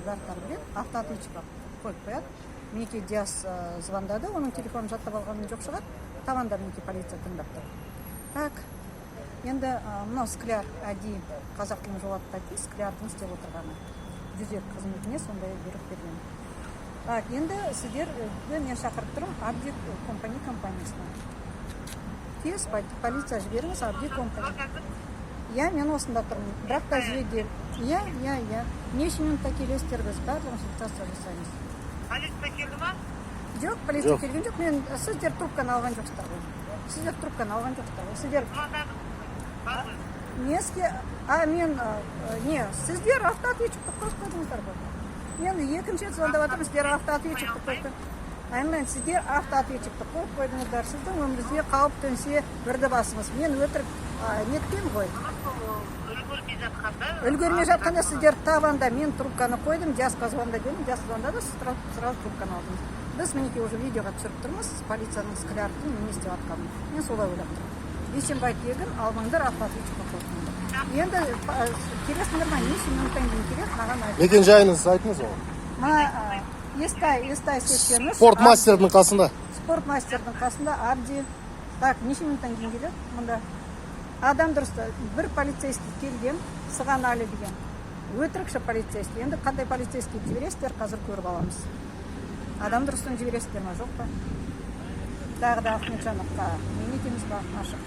бәрі біледі, автоответчикке қойып қояды. Мінекей Диас звондады, оның телефонын жаттап алғанын жоқ шығар, табанда мінекей полиция тыңдап тұр. Так, енді мынау Скляр әдейі қазақ тілін жолатты айтты, Склярдың істеп отырғаны. Жүзек қызметіне сондай бұйрық берген. Так, енді сіздерді мен шақырып тұрмын Абди компаниясына. Тез полиция жіберіңіз Абди компания. Иә, мен осында тұрмын. Бірақ та жедел. Иә. Неше минутта келесіздер, біз барлығын консультация жасаймыз. Полиция келді ма? Жоқ, полиция келген жоқ. Мен сіздер трубканы алған жоқсыздар ғой. Сіздер трубканы алған жоқсыздар ғой. Сіздер сіздер автоответчикті қосып қойдыңыздар ғой. Мен екінші рет звондап жатырмын, сіздер автоответчикті қойып. Айналайын, сіздер автоответчикті қойып қойдыңыздар. Сіздің өміріңізге қауіп төнсе бірді басыңыз. Мен өтірік нетпеймін ғой. Үлгермей жатқанда сіздер табанда мен трубканы қойдым, Диасқа звонда дедім, Диас звондады, сіз сразу трубканы алдыңыз. Біз мінекей уже видеоға түсіріп тұрмыз, полицияның Склярдың не істеп жатқанын. Мен солай ойлап тұрмын. Бейсенбай тегін алмаңдар, автоответчикті қойдыңыздар. Енді келесіңдер ма, неше минуттан кейін келеді, маған айтыңыз. Мекен жайыңызды айтыңыз оған. Естай сексенбіс. Спортмастердің қасында. Спортмастердің қасында Абди. Так, неше минуттан кейін келеді мұнда? Адам дұрысты, бір полицейский келген, Сығанәлі деген. Өтірікші полицейский. Енді қандай полицейский жібересіздер, қазір көріп аламыз. Адам дұрыстың жібересіздер ма, жоқ па? Тағы да Ахметжановқа не етеміз ба, ашық.